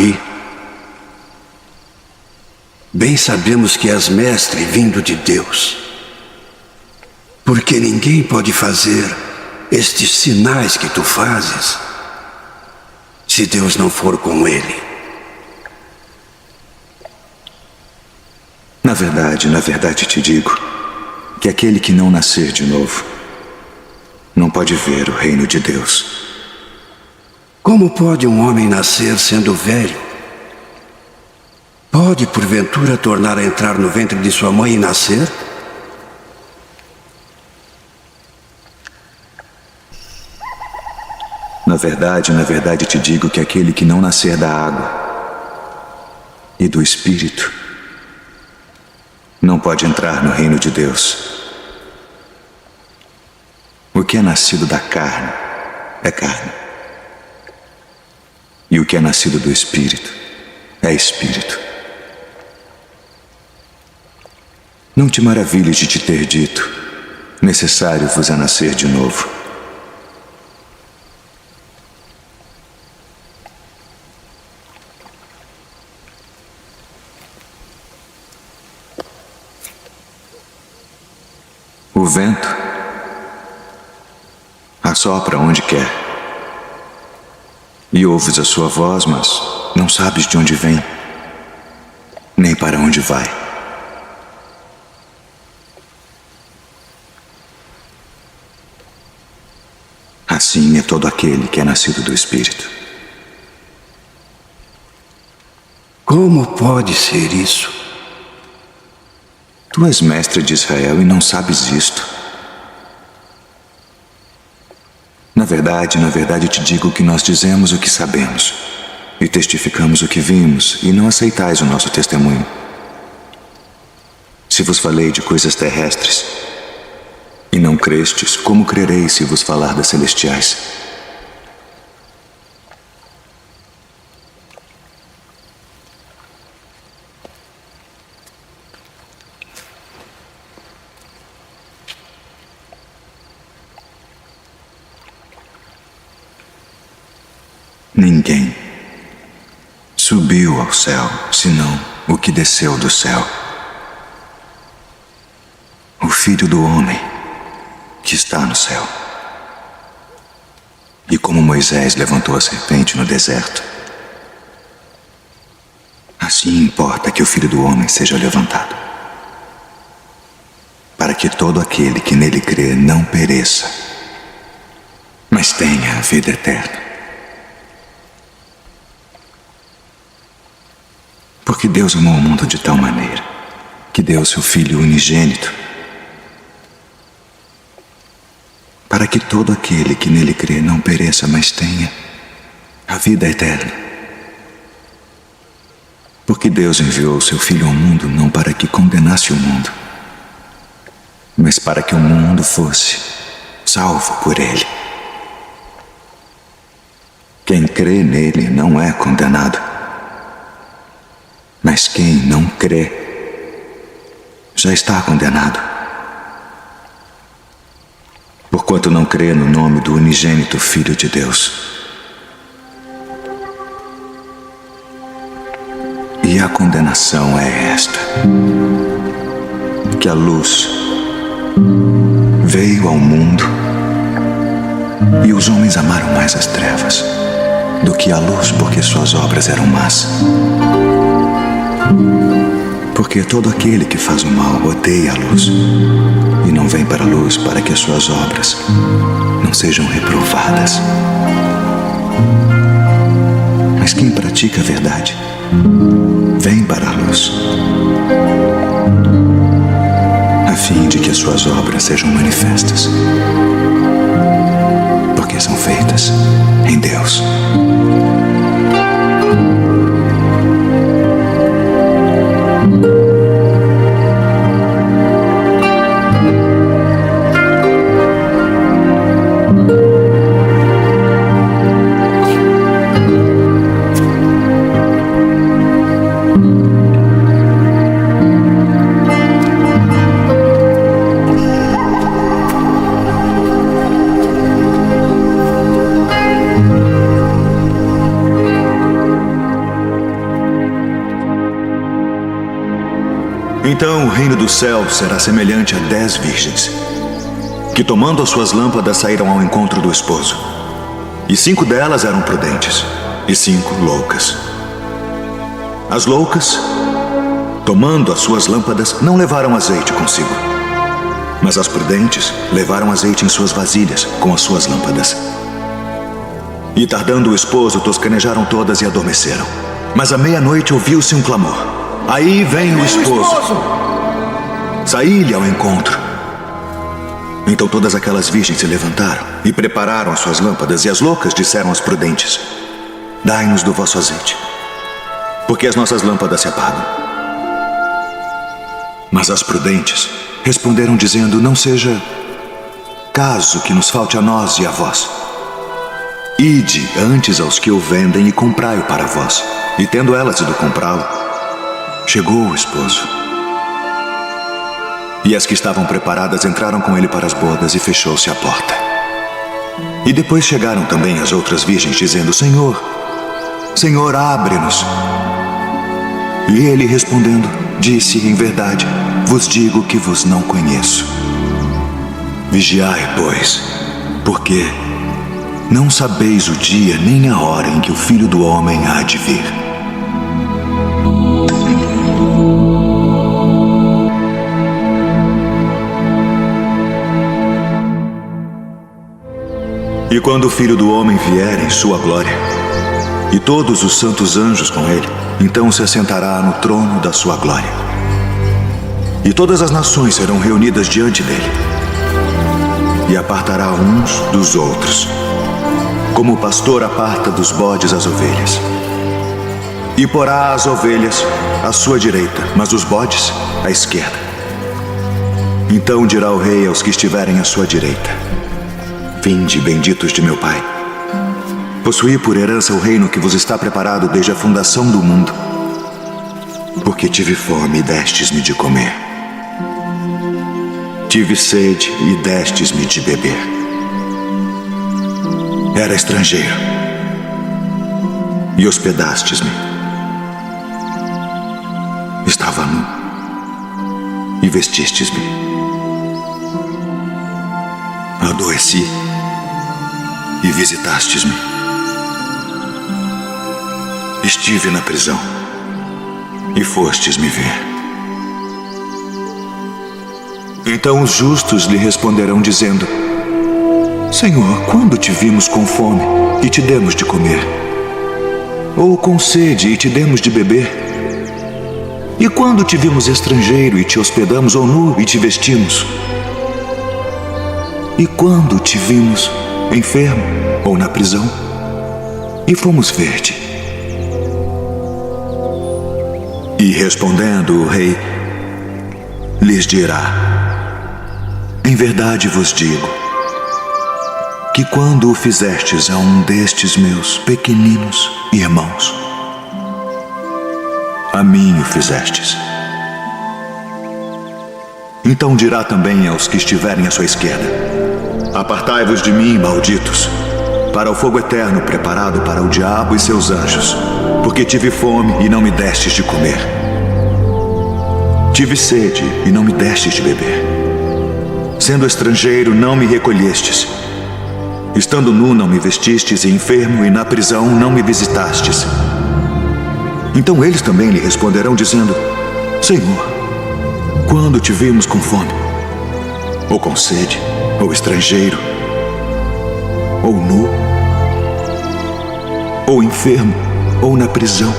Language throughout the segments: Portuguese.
Rabi, bem sabemos que és mestre vindo de Deus, porque ninguém pode fazer estes sinais que tu fazes se Deus não for com ele. Na verdade te digo que aquele que não nascer de novo não pode ver o reino de Deus. Como pode um homem nascer sendo velho? Pode, porventura, tornar a entrar no ventre de sua mãe e nascer? Na verdade te digo que aquele que não nascer da água e do Espírito não pode entrar no reino de Deus. O que é nascido da carne é carne, e o que é nascido do Espírito é Espírito. Não te maravilhes de te ter dito: necessário vos é nascer de novo. O vento assopra onde quer, e ouves a sua voz, mas não sabes de onde vem, nem para onde vai. Assim é todo aquele que é nascido do Espírito. Como pode ser isso? Tu és mestre de Israel e não sabes isto. Na verdade te digo que nós dizemos o que sabemos e testificamos o que vimos, e não aceitais o nosso testemunho. Se vos falei de coisas terrestres e não crestes, como crereis se vos falar das celestiais? Ninguém subiu ao céu, senão o que desceu do céu, o Filho do Homem que está no céu. E como Moisés levantou a serpente no deserto, assim importa que o Filho do Homem seja levantado, para que todo aquele que nele crê não pereça, mas tenha a vida eterna. Porque Deus amou o mundo de tal maneira que deu seu Filho unigênito, para que todo aquele que nele crê não pereça, mas tenha a vida eterna. Porque Deus enviou seu Filho ao mundo não para que condenasse o mundo, mas para que o mundo fosse salvo por ele. Quem crê nele não é condenado, mas quem não crê já está condenado, porquanto não crê no nome do unigênito Filho de Deus. E a condenação é esta: que a luz veio ao mundo e os homens amaram mais as trevas do que a luz, porque suas obras eram más. Porque todo aquele que faz o mal odeia a luz e não vem para a luz, para que as suas obras não sejam reprovadas. Mas quem pratica a verdade vem para a luz, a fim de que as suas obras sejam manifestas, porque são feitas em Deus. Então o reino do céu será semelhante a 10 virgens, que tomando as suas lâmpadas saíram ao encontro do esposo. E 5 delas eram prudentes, e 5 loucas. As loucas, tomando as suas lâmpadas, não levaram azeite consigo. Mas as prudentes levaram azeite em suas vasilhas com as suas lâmpadas. E tardando o esposo, toscanejaram todas e adormeceram. Mas à meia-noite ouviu-se um clamor: aí vem o esposo! Saí-lhe ao encontro. Então todas aquelas virgens se levantaram e prepararam as suas lâmpadas, e as loucas disseram às prudentes: dai-nos do vosso azeite, porque as nossas lâmpadas se apagam. Mas as prudentes responderam dizendo: não seja caso que nos falte a nós e a vós. Ide antes aos que o vendem e comprai-o para vós. E tendo elas ido comprá-lo, chegou o esposo. E as que estavam preparadas entraram com ele para as bodas, e fechou-se a porta. E depois chegaram também as outras virgens, dizendo: Senhor, Senhor, abre-nos. E ele respondendo, disse: em verdade, vos digo que vos não conheço. Vigiai, pois, porque não sabeis o dia nem a hora em que o Filho do Homem há de vir. E quando o Filho do Homem vier em sua glória, e todos os santos anjos com ele, então se assentará no trono da sua glória. E todas as nações serão reunidas diante dele, e apartará uns dos outros, como o pastor aparta dos bodes as ovelhas. E porá as ovelhas à sua direita, mas os bodes à esquerda. Então dirá o rei aos que estiverem à sua direita: vinde, benditos de meu Pai, possuí por herança o reino que vos está preparado desde a fundação do mundo. Porque tive fome e destes-me de comer. Tive sede e destes-me de beber. Era estrangeiro e hospedastes-me. Estava nu e vestistes-me. Adoeci e visitastes-me. Estive na prisão e fostes me ver. Então os justos lhe responderão dizendo: Senhor, quando te vimos com fome e te demos de comer? Ou com sede e te demos de beber? E quando te vimos estrangeiro e te hospedamos, ou nu e te vestimos? E quando te vimos enfermo ou na prisão e fomos ver-te? E respondendo o rei, lhes dirá: em verdade vos digo, que quando o fizestes a um destes meus pequeninos irmãos, a mim o fizestes. Então dirá também aos que estiverem à sua esquerda: apartai-vos de mim, malditos, para o fogo eterno preparado para o diabo e seus anjos, porque tive fome e não me destes de comer. Tive sede e não me destes de beber. Sendo estrangeiro, não me recolhestes. Estando nu, não me vestistes, e enfermo e na prisão, não me visitastes. Então eles também lhe responderão, dizendo: Senhor, quando te vimos com fome, ou com sede, ou estrangeiro, ou nu, ou enfermo, ou na prisão,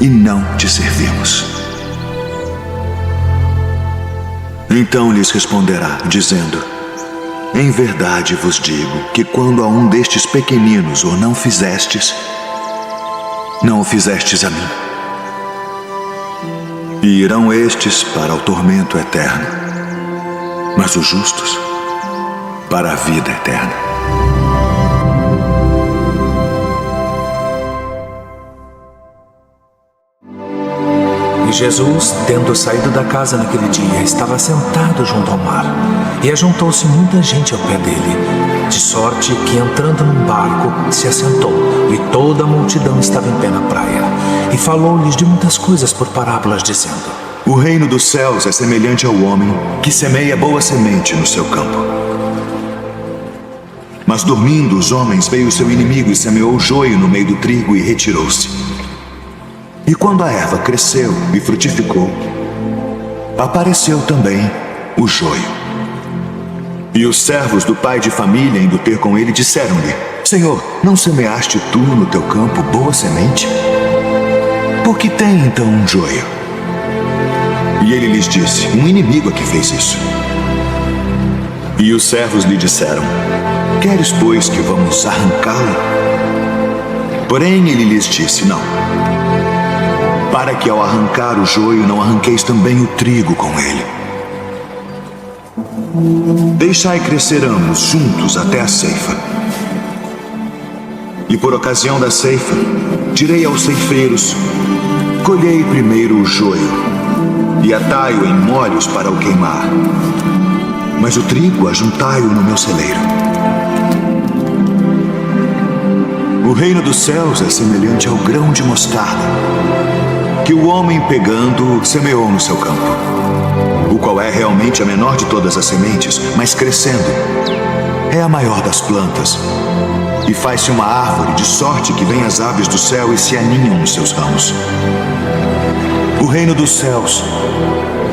e não te servimos? Então lhes responderá, dizendo: em verdade vos digo que quando a um destes pequeninos o não fizestes, não o fizestes a mim. E irão estes para o tormento eterno, mas os justos para a vida eterna. E Jesus, tendo saído da casa naquele dia, estava sentado junto ao mar. E ajuntou-se muita gente ao pé dele, de sorte que, entrando num barco, se assentou, e toda a multidão estava em pé na praia. E falou-lhes de muitas coisas por parábolas, dizendo: O reino dos céus é semelhante ao homem que semeia boa semente no seu campo. Mas dormindo os homens, veio o seu inimigo e semeou o joio no meio do trigo e retirou-se. E quando a erva cresceu e frutificou, apareceu também o joio. E os servos do pai de família, indo ter com ele, disseram-lhe: Senhor, não semeaste tu no teu campo boa semente? Por que tem então um joio? E ele lhes disse: um inimigo é que fez isso. E os servos lhe disseram: queres, pois, que vamos arrancá-lo? Porém ele lhes disse: não, para que ao arrancar o joio não arranqueis também o trigo com ele. Deixai crescer ambos juntos até a ceifa. E por ocasião da ceifa, direi aos ceifeiros: colhei primeiro o joio, e atai-o em molhos para o queimar, mas o trigo ajuntai-o no meu celeiro. O reino dos céus é semelhante ao grão de mostarda, que o homem pegando semeou no seu campo, o qual é realmente a menor de todas as sementes, mas crescendo é a maior das plantas, e faz-se uma árvore, de sorte que vêm as aves do céu e se aninham nos seus ramos. O reino dos céus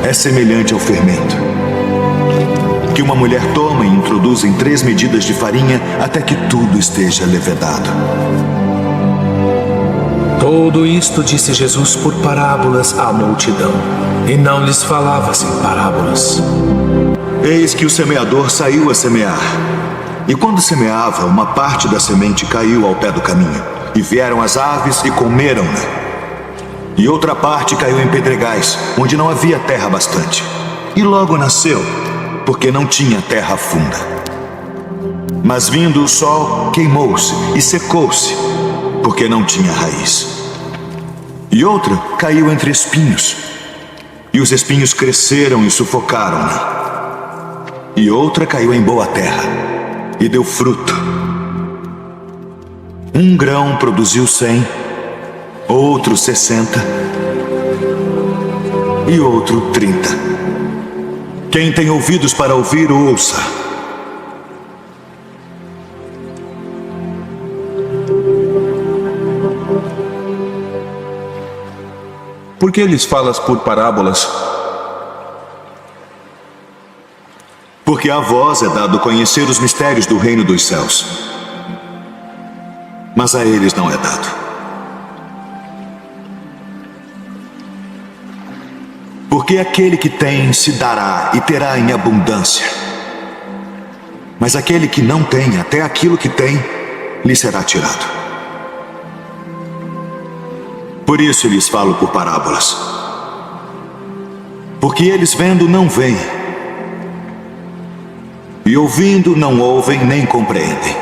é semelhante ao fermento, que uma mulher toma e introduz em 3 medidas de farinha até que tudo esteja levedado. Tudo isto disse Jesus por parábolas à multidão, e não lhes falava sem parábolas. Eis que o semeador saiu a semear. E quando semeava, uma parte da semente caiu ao pé do caminho, e vieram as aves e comeram-na. E outra parte caiu em pedregais, onde não havia terra bastante, e logo nasceu, porque não tinha terra funda. Mas vindo o sol, queimou-se e secou-se, porque não tinha raiz. E outra caiu entre espinhos, e os espinhos cresceram e sufocaram-na. E outra caiu em boa terra, e deu fruto. Um grão produziu 100, outro 60, e outro 30. Quem tem ouvidos para ouvir, ouça. Por que lhes falas por parábolas? Porque a vós é dado conhecer os mistérios do reino dos céus, mas a eles não é dado. Porque aquele que tem se dará e terá em abundância, mas aquele que não tem, até aquilo que tem, lhe será tirado. Por isso lhes falo por parábolas, porque eles vendo não veem, e ouvindo não ouvem nem compreendem.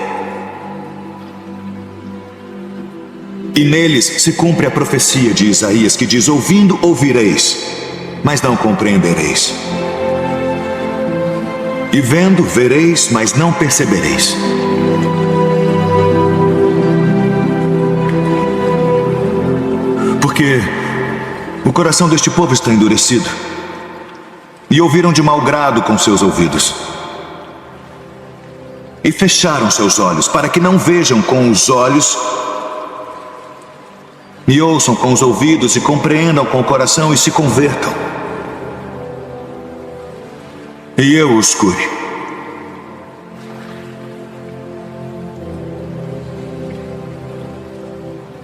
E neles se cumpre a profecia de Isaías, que diz: ouvindo ouvireis, mas não compreendereis. E vendo vereis, mas não percebereis. Porque o coração deste povo está endurecido, e ouviram de mau grado com seus ouvidos, e fecharam seus olhos, para que não vejam com os olhos, e ouçam com os ouvidos, e compreendam com o coração, e se convertam, e eu os cure.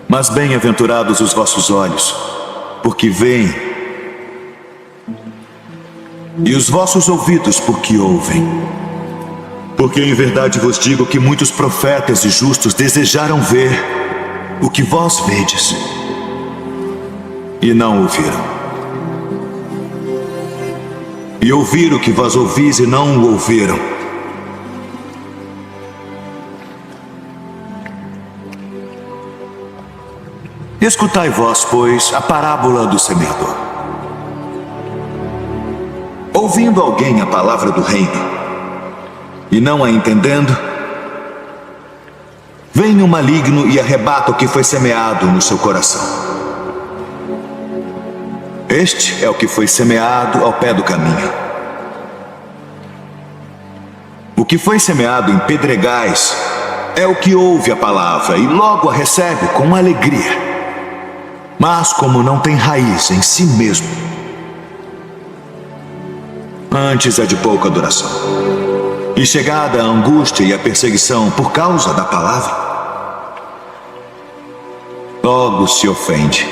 Mas bem-aventurados os vossos olhos, porque veem, e os vossos ouvidos, porque ouvem. Porque em verdade vos digo que muitos profetas e justos desejaram ver o que vós vedes, e não ouviram. E ouviram o que vós ouvis, e não o ouviram. Escutai vós, pois, a parábola do semeador. Ouvindo alguém a palavra do reino, e não a entendendo, vem o maligno e arrebata o que foi semeado no seu coração. Este é o que foi semeado ao pé do caminho. O que foi semeado em pedregais é o que ouve a palavra e logo a recebe com alegria. Mas como não tem raiz em si mesmo, antes é de pouca duração. E chegada a angústia e a perseguição por causa da palavra, logo se ofende.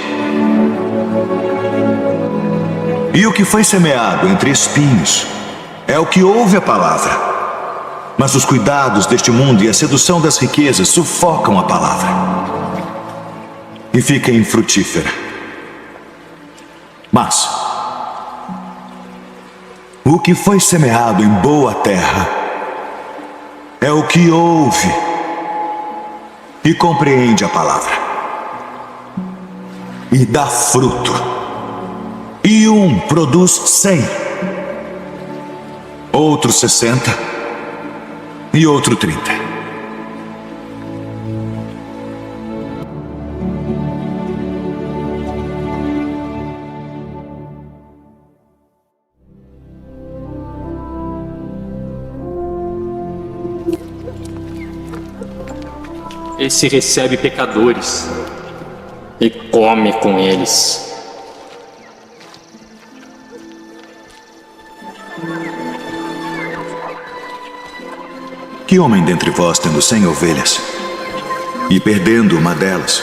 E o que foi semeado entre espinhos é o que ouve a palavra, mas os cuidados deste mundo e a sedução das riquezas sufocam a palavra e fica infrutífera. Mas o que foi semeado em boa terra é o que ouve e compreende a palavra e dá fruto. E um produz 100, outro 60 e outro 30. Esse recebe pecadores e come com eles. Que homem dentre vós, tendo 100 ovelhas, e perdendo uma delas,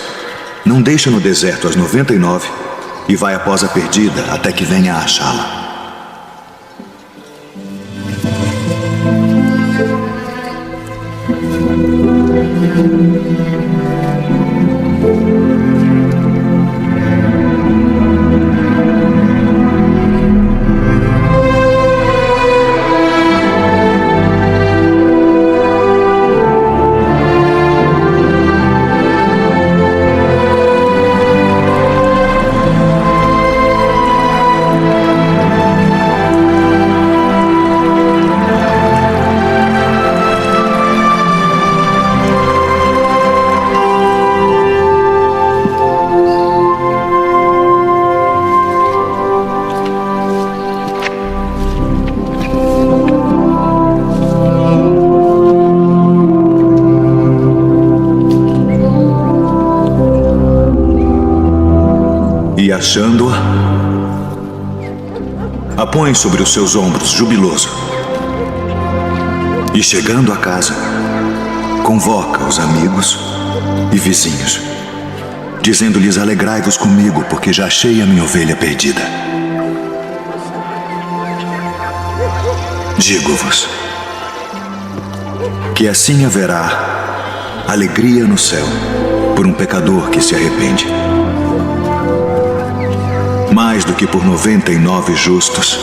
não deixa no deserto as 99 e vai após a perdida até que venha a achá-la? E achando-a, a põe sobre os seus ombros, jubiloso. E chegando a casa, convoca os amigos e vizinhos, dizendo-lhes: alegrai-vos comigo, porque já achei a minha ovelha perdida. Digo-vos que assim haverá alegria no céu por um pecador que se arrepende, mais do que por 99 justos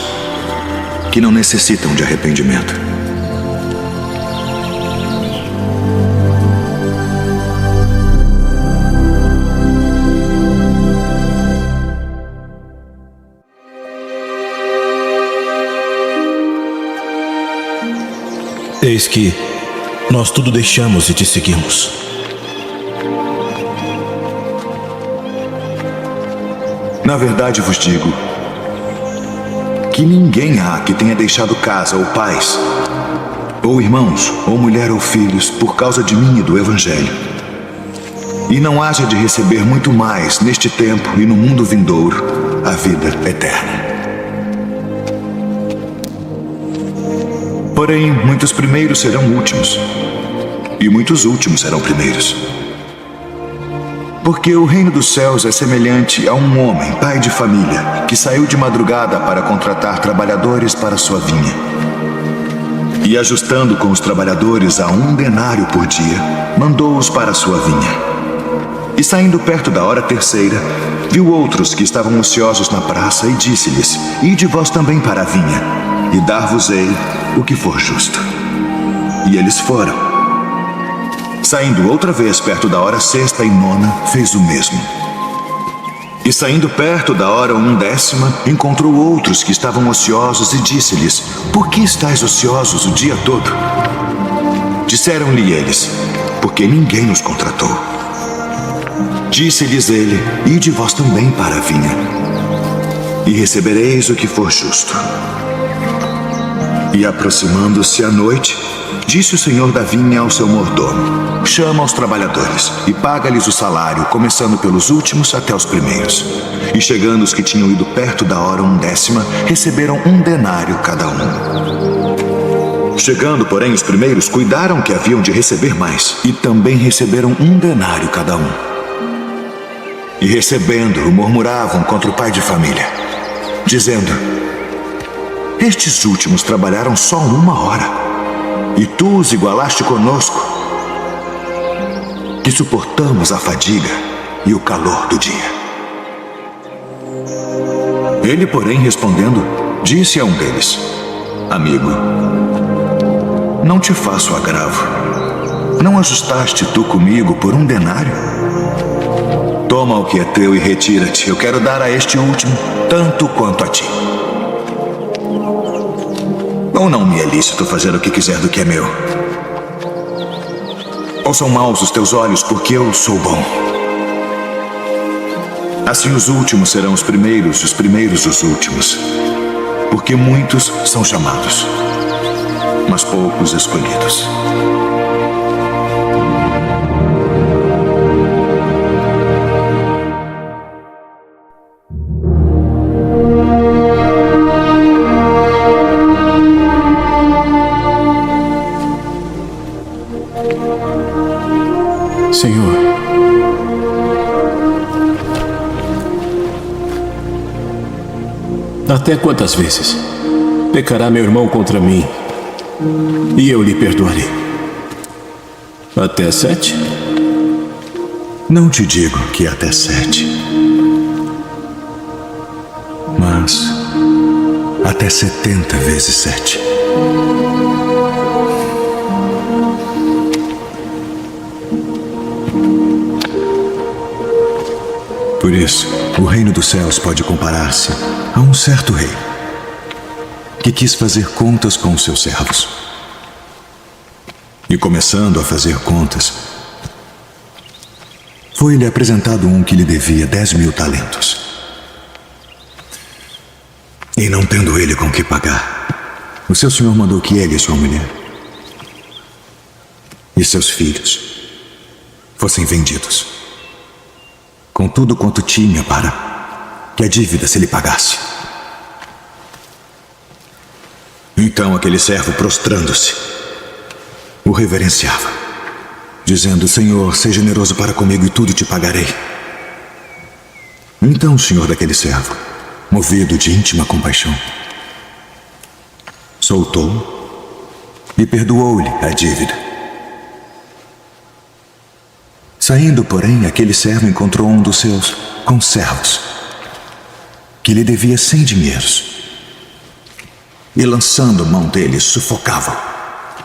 que não necessitam de arrependimento. Eis que nós tudo deixamos e te seguimos. Na verdade vos digo que ninguém há que tenha deixado casa ou pais, ou irmãos, ou mulher ou filhos, por causa de mim e do Evangelho, e não haja de receber muito mais neste tempo e no mundo vindouro a vida eterna. Porém, muitos primeiros serão últimos, e muitos últimos serão primeiros. Porque o reino dos céus é semelhante a um homem, pai de família, que saiu de madrugada para contratar trabalhadores para sua vinha. E ajustando com os trabalhadores a 1 denário por dia, mandou-os para sua vinha. E saindo perto da hora terceira, viu outros que estavam ociosos na praça e disse-lhes: ide vós também para a vinha, e dar-vos-ei o que for justo. E eles foram. Saindo outra vez perto da hora sexta e nona, fez o mesmo. E saindo perto da hora 1/10, encontrou outros que estavam ociosos e disse-lhes: por que estáis ociosos o dia todo? Disseram-lhe eles: porque ninguém nos contratou. Disse-lhes ele: ide vós também para a vinha. e recebereis o que for justo. E aproximando-se a noite, disse o senhor da vinha ao seu mordomo: chama os trabalhadores e paga-lhes o salário, começando pelos últimos até os primeiros. E chegando os que tinham ido perto da hora 1/10, receberam 1 denário cada um. Chegando, porém, os primeiros cuidaram que haviam de receber mais, e também receberam 1 denário cada um. E recebendo-o, murmuravam contra o pai de família, dizendo: estes últimos trabalharam só 1 hora, e tu os igualaste conosco, que suportamos a fadiga e o calor do dia. Ele, porém, respondendo, disse a um deles: amigo, não te faço agravo. Não ajustaste tu comigo por 1 denário? Toma o que é teu e retira-te. Eu quero dar a este último tanto quanto a ti. Ou não me é lícito fazer o que quiser do que é meu? Ou são maus os teus olhos porque eu sou bom? Assim os últimos serão os primeiros os últimos. Porque muitos são chamados, mas poucos escolhidos. Senhor, até quantas vezes pecará meu irmão contra mim e eu lhe perdoarei? Até 7? Não te digo que até 7, mas até 70 vezes 7. Por isso, o reino dos céus pode comparar-se a um certo rei que quis fazer contas com os seus servos. E começando a fazer contas, foi-lhe apresentado um que lhe devia 10.000 talentos. E não tendo ele com que pagar, o seu senhor mandou que ele e sua mulher e seus filhos fossem vendidos, com tudo quanto tinha, para que a dívida se lhe pagasse. Então aquele servo, prostrando-se, o reverenciava, dizendo: Senhor, seja generoso para comigo e tudo te pagarei. Então o senhor daquele servo, movido de íntima compaixão, soltou-o e perdoou-lhe a dívida. Saindo, porém, aquele servo encontrou um dos seus conservos, que lhe devia 100 dinheiros. E lançando mão dele, sufocava-o,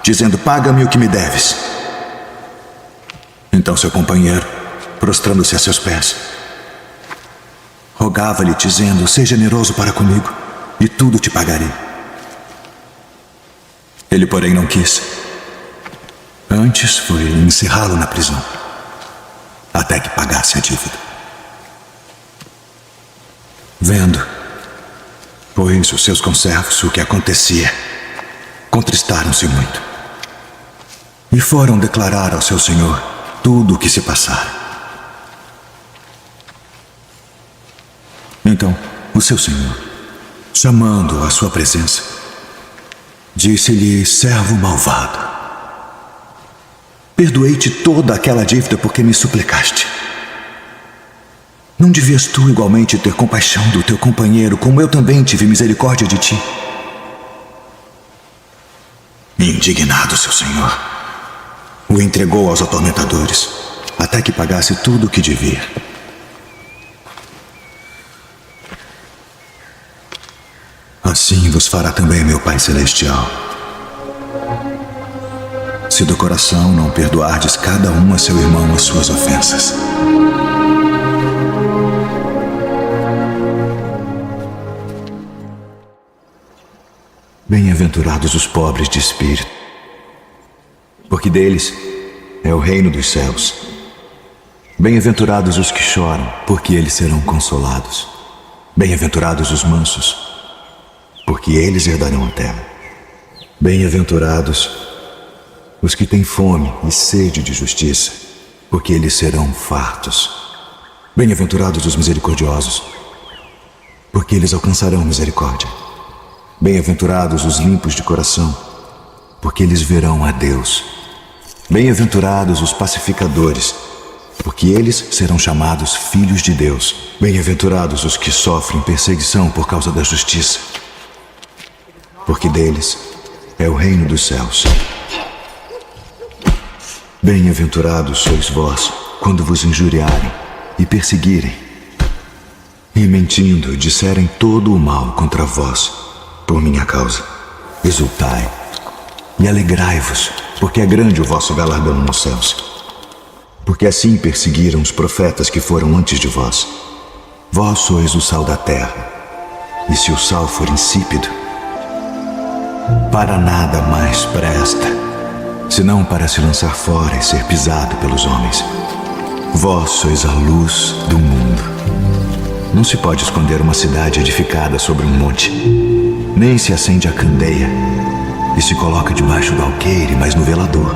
dizendo: paga-me o que me deves. Então seu companheiro, prostrando-se a seus pés, rogava-lhe, dizendo: seja generoso para comigo e tudo te pagarei. Ele, porém, não quis. Antes foi encerrá-lo na prisão, até que pagasse a dívida. Vendo, pois, os seus conservos o que acontecia, contristaram-se muito e foram declarar ao seu senhor tudo o que se passara. Então o seu senhor, chamando-o à sua presença, disse-lhe: servo malvado, perdoei-te toda aquela dívida porque me suplicaste. Não devias tu igualmente ter compaixão do teu companheiro, como eu também tive misericórdia de ti? Indignado, seu senhor o entregou aos atormentadores, até que pagasse tudo o que devia. Assim vos fará também meu Pai Celestial, se do coração não perdoardes cada um a seu irmão as suas ofensas. Bem-aventurados os pobres de espírito, porque deles é o reino dos céus. Bem-aventurados os que choram, porque eles serão consolados. Bem-aventurados os mansos, porque eles herdarão a terra. Bem-aventurados os que têm fome e sede de justiça, porque eles serão fartos. Bem-aventurados os misericordiosos, porque eles alcançarão misericórdia. Bem-aventurados os limpos de coração, porque eles verão a Deus. Bem-aventurados os pacificadores, porque eles serão chamados filhos de Deus. Bem-aventurados os que sofrem perseguição por causa da justiça, porque deles é o reino dos céus. Bem-aventurados sois vós, quando vos injuriarem e perseguirem, e mentindo disserem todo o mal contra vós, por minha causa. Exultai e alegrai-vos, porque é grande o vosso galardão nos céus. Porque assim perseguiram os profetas que foram antes de vós. Vós sois o sal da terra, e se o sal for insípido, para nada mais presta, senão para se lançar fora e ser pisado pelos homens. Vós sois a luz do mundo. Não se pode esconder uma cidade edificada sobre um monte, nem se acende a candeia e se coloca debaixo do alqueire, mas no velador,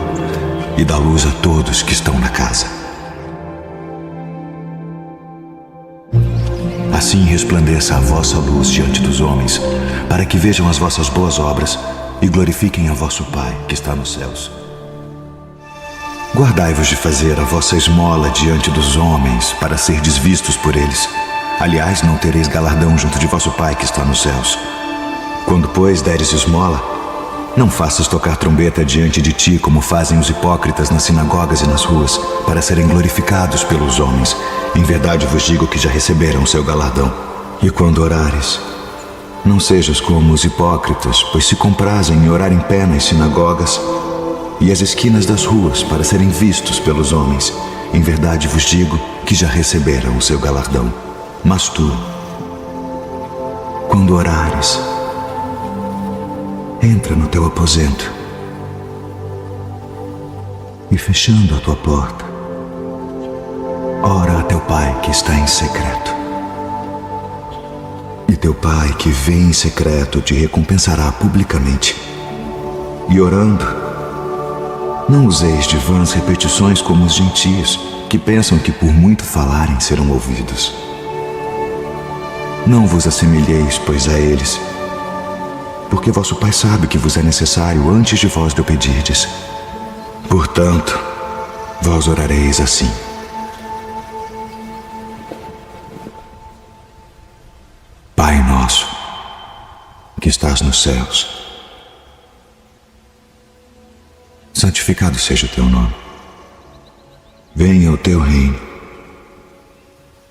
e dá luz a todos que estão na casa. Assim resplandeça a vossa luz diante dos homens, para que vejam as vossas boas obras e glorifiquem a vosso Pai que está nos céus. Guardai-vos de fazer a vossa esmola diante dos homens, para serdes vistos por eles. Aliás, não tereis galardão junto de vosso Pai que está nos céus. Quando, pois, deres esmola, não faças tocar trombeta diante de ti, como fazem os hipócritas nas sinagogas e nas ruas, para serem glorificados pelos homens. Em verdade vos digo que já receberam o seu galardão. E quando orares, não sejas como os hipócritas, pois se comprazem em orar em pé nas sinagogas e as esquinas das ruas, para serem vistos pelos homens. Em verdade vos digo que já receberam o seu galardão. Mas tu, quando orares, entra no teu aposento e, fechando a tua porta, ora a teu Pai que está em secreto. E teu Pai que vê em secreto te recompensará publicamente. E orando, não useis de vãs repetições como os gentios, que pensam que por muito falarem serão ouvidos. Não vos assemelheis, pois, a eles, porque vosso Pai sabe que vos é necessário antes de vós lhe pedirdes. Portanto, vós orareis assim: Pai nosso, que estás nos céus, santificado seja o teu nome. Venha o teu reino.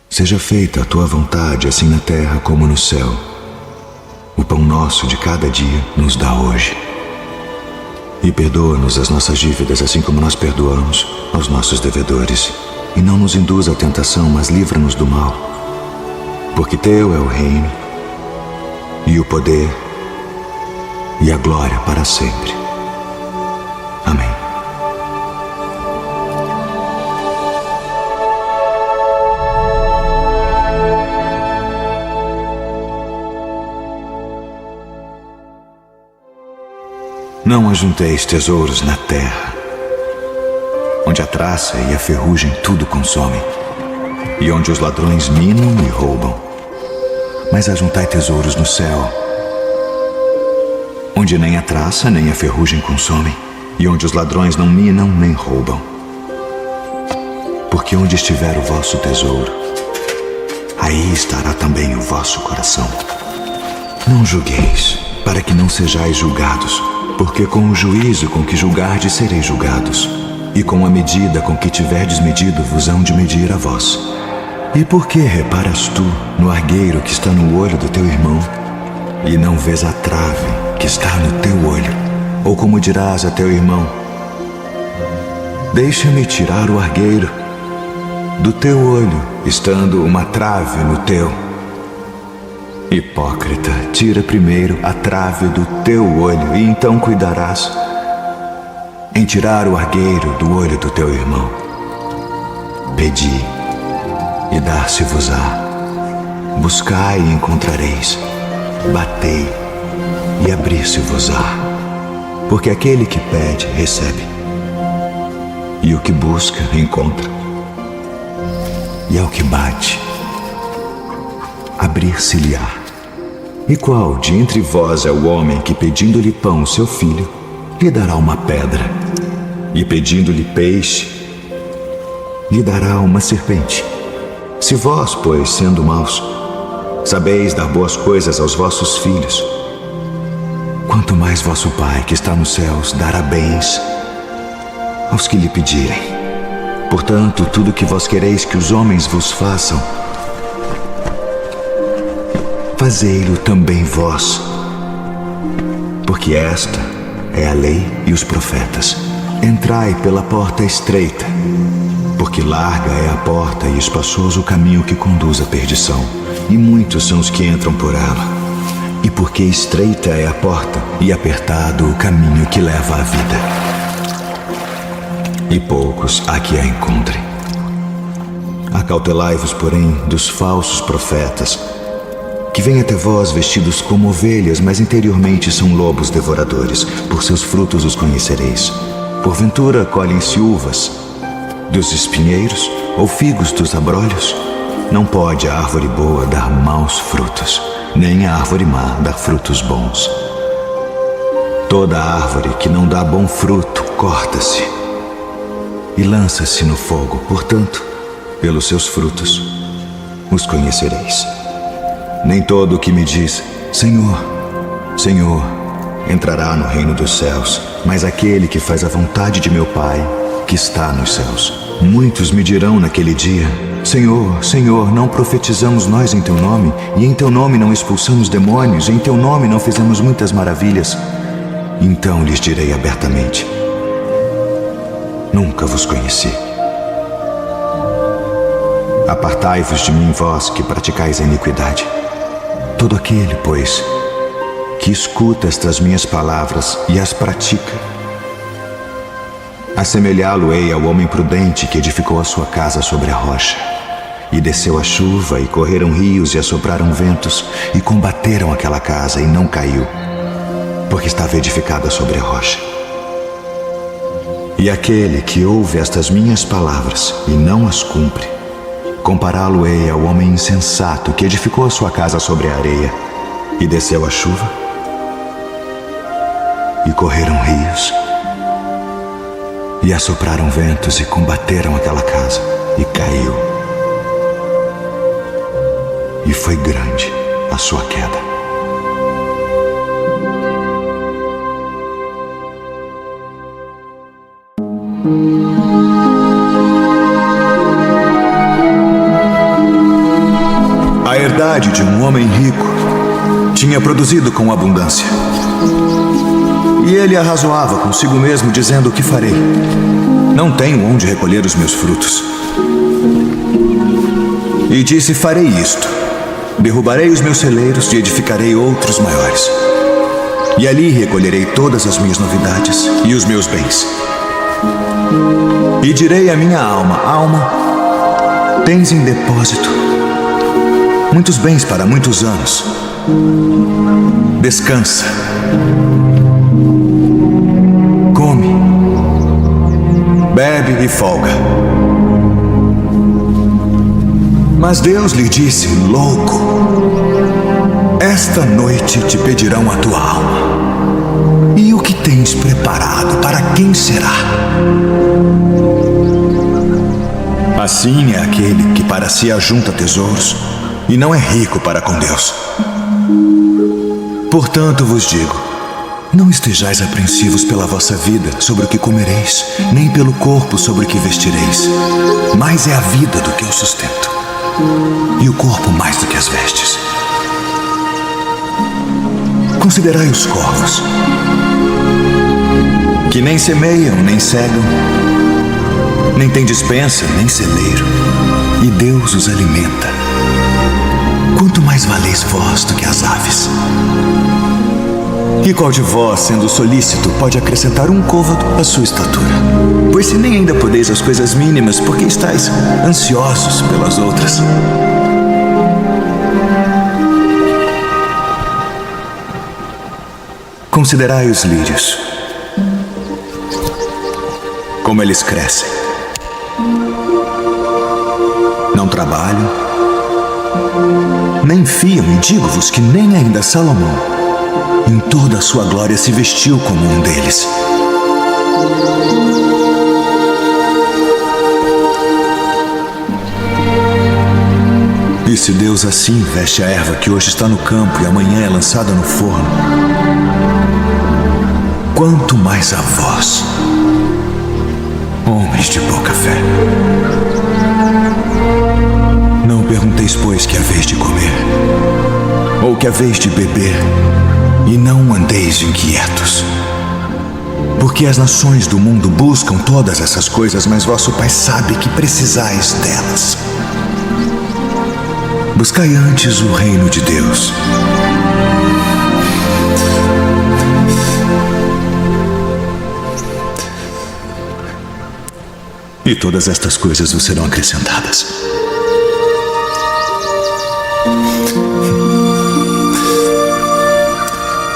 Seja feita a tua vontade, assim na terra como no céu. O pão nosso de cada dia nos dá hoje. E perdoa-nos as nossas dívidas, assim como nós perdoamos aos nossos devedores. E não nos induza à tentação, mas livra-nos do mal. Porque teu é o reino, e o poder, e a glória para sempre. Amém. Não ajunteis tesouros na terra, onde a traça e a ferrugem tudo consomem, e onde os ladrões minam e roubam. Mas ajuntai tesouros no céu, onde nem a traça nem a ferrugem consomem, e onde os ladrões não minam nem roubam. Porque onde estiver o vosso tesouro, aí estará também o vosso coração. Não julgueis, para que não sejais julgados, porque com o juízo com que julgardes sereis julgados, e com a medida com que tiverdes medido vos hão de medir a vós. E por que reparas tu no argueiro que está no olho do teu irmão, e não vês a trave que está no teu olho? Ou como dirás a teu irmão: deixa-me tirar o argueiro do teu olho, estando uma trave no teu? Hipócrita, tira primeiro a trave do teu olho, e então cuidarás em tirar o argueiro do olho do teu irmão. Pedi, e dar-se-vos-á. Buscai e encontrareis, batei e abrir-se-vos-á. Porque aquele que pede, recebe, e o que busca, encontra, e ao que bate, abrir-se-lhe-á. E qual de entre vós é o homem que, pedindo-lhe pão, seu filho, lhe dará uma pedra, e pedindo-lhe peixe, lhe dará uma serpente? Se vós, pois, sendo maus, sabeis dar boas coisas aos vossos filhos, quanto mais vosso Pai, que está nos céus, dará bens aos que lhe pedirem. Portanto, tudo que vós quereis que os homens vos façam, fazei-lo também vós, porque esta é a lei e os profetas. Entrai pela porta estreita, porque larga é a porta e espaçoso o caminho que conduz à perdição, e muitos são os que entram por ela. E porque estreita é a porta e apertado o caminho que leva à vida, e poucos há que a encontrem. Acautelai-vos, porém, dos falsos profetas, que vêm até vós vestidos como ovelhas, mas interiormente são lobos devoradores. Por seus frutos os conhecereis. Porventura colhem-se uvas dos espinheiros ou figos dos abrolhos? Não pode a árvore boa dar maus frutos, nem a árvore má dar frutos bons. Toda árvore que não dá bom fruto corta-se e lança-se no fogo. Portanto, pelos seus frutos os conhecereis. Nem todo o que me diz, Senhor, Senhor, entrará no reino dos céus, mas aquele que faz a vontade de meu Pai, que está nos céus. Muitos me dirão naquele dia, Senhor, Senhor, não profetizamos nós em Teu nome, e em Teu nome não expulsamos demônios, e em Teu nome não fizemos muitas maravilhas? Então lhes direi abertamente, nunca vos conheci. Apartai-vos de mim, vós que praticais a iniquidade. Todo aquele, pois, que escuta estas minhas palavras e as pratica, assemelhá-lo-ei ao homem prudente que edificou a sua casa sobre a rocha. E desceu a chuva, e correram rios, e assopraram ventos, e combateram aquela casa, e não caiu, porque estava edificada sobre a rocha. E aquele que ouve estas minhas palavras e não as cumpre, compará-lo-ei ao homem insensato que edificou a sua casa sobre a areia, e desceu a chuva, e correram rios, e assopraram ventos, e combateram aquela casa, e caiu. E foi grande a sua queda. A herdade de um homem rico tinha produzido com abundância. E ele arrazoava consigo mesmo, dizendo: o que farei? Não tenho onde recolher os meus frutos. E disse: farei isto: derrubarei os meus celeiros e edificarei outros maiores. E ali recolherei todas as minhas novidades e os meus bens. E direi à minha alma: alma, tens em depósito muitos bens para muitos anos. Descansa, come, bebe e folga. Mas Deus lhe disse: louco, esta noite te pedirão a tua alma. E o que tens preparado, para quem será? Assim é aquele que para si ajunta tesouros e não é rico para com Deus. Portanto vos digo, não estejais apreensivos pela vossa vida sobre o que comereis, nem pelo corpo sobre o que vestireis. Mais é a vida do que o sustento, e o corpo mais do que as vestes. Considerai os corvos, que nem semeiam, nem cegam, nem têm despensa, nem celeiro, e Deus os alimenta. Quanto mais valeis vós do que as aves? E qual de vós, sendo solícito, pode acrescentar um côvado à sua estatura? Pois se nem ainda podeis as coisas mínimas, por que estáis ansiosos pelas outras? Considerai os lírios, como eles crescem. Não trabalham, nem fiam, e digo-vos que nem ainda Salomão, em toda a sua glória, se vestiu como um deles. E se Deus assim veste a erva que hoje está no campo e amanhã é lançada no forno, quanto mais a vós, homens de pouca fé. Não pergunteis, pois, que haveis de comer, ou que haveis de beber, e não andeis inquietos. Porque as nações do mundo buscam todas essas coisas, mas vosso Pai sabe que precisais delas. Buscai antes o reino de Deus. E todas estas coisas vos serão acrescentadas.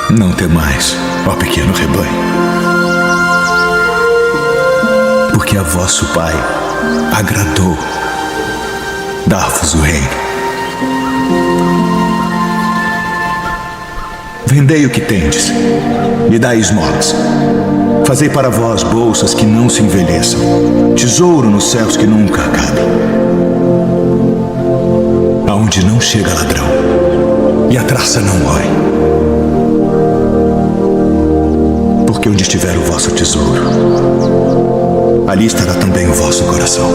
Não temais, ó pequeno rebanho, porque a vosso Pai agradou dar-vos o reino. Vendei o que tendes e dai esmolas. Fazei para vós bolsas que não se envelheçam, tesouro nos céus que nunca acabe, aonde não chega ladrão e a traça não rói. Porque onde estiver o vosso tesouro, ali estará também o vosso coração.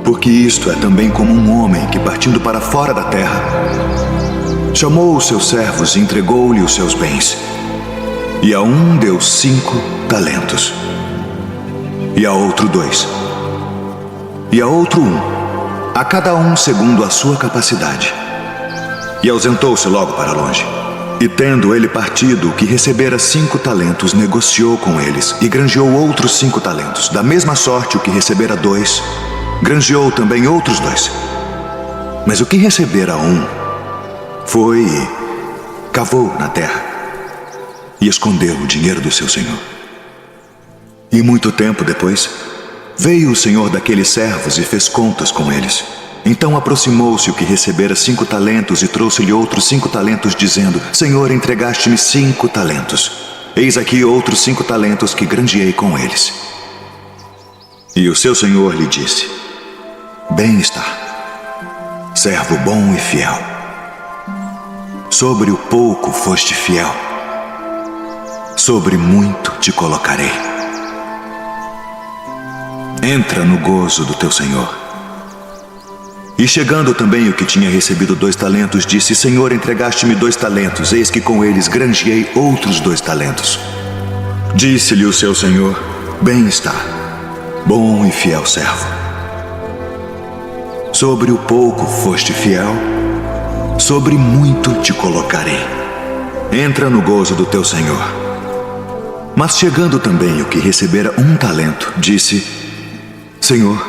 Porque isto é também como um homem que, partindo para fora da terra, chamou os seus servos e entregou-lhe os seus bens. E a um deu 5 talentos, e a outro 2, e a outro 1, a cada um segundo a sua capacidade. E ausentou-se logo para longe. E tendo ele partido, o que recebera 5 talentos, negociou com eles, e granjeou outros 5 talentos. Da mesma sorte, o que recebera 2, granjeou também outros 2. Mas o que recebera 1, foi e cavou na terra, e escondeu o dinheiro do seu senhor. E muito tempo depois, veio o senhor daqueles servos e fez contas com eles. Então aproximou-se o que recebera 5 talentos e trouxe-lhe outros 5 talentos, dizendo: Senhor, entregaste-me 5 talentos. Eis aqui outros 5 talentos que granjeei com eles. E o seu senhor lhe disse: Bem está, servo bom e fiel. Sobre o pouco foste fiel, sobre muito te colocarei. Entra no gozo do teu senhor. E chegando também o que tinha recebido 2 talentos, disse: Senhor, entregaste-me 2 talentos, eis que com eles granjeei outros 2 talentos. Disse-lhe o seu senhor: Bem está, bom e fiel servo. Sobre o pouco foste fiel, sobre muito te colocarei. Entra no gozo do teu senhor. Mas chegando também o que recebera 1 talento, disse: Senhor,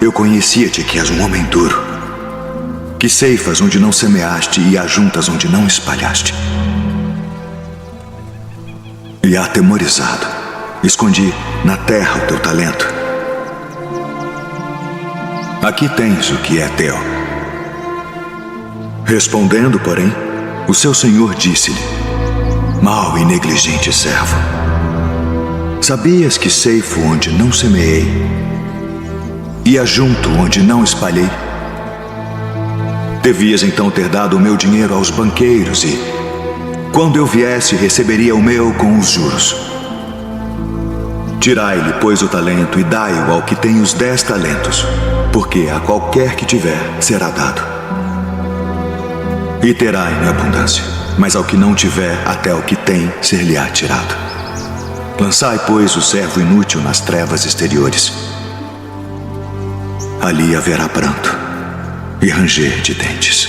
eu conhecia-te que és um homem duro, que ceifas onde não semeaste e ajuntas onde não espalhaste. E atemorizado, escondi na terra o teu talento. Aqui tens o que é teu. Respondendo, porém, o seu senhor disse-lhe: Mau e negligente servo, sabias que ceifo onde não semeei e ajunto onde não espalhei? Devias então ter dado o meu dinheiro aos banqueiros e, quando eu viesse, receberia o meu com os juros. Tirai-lhe, pois, o talento e dai-o ao que tem os 10 talentos, porque a qualquer que tiver será dado, e terá em abundância, mas ao que não tiver, até o que tem ser-lhe-á tirado. Lançai, pois, o servo inútil nas trevas exteriores. Ali haverá pranto e ranger de dentes.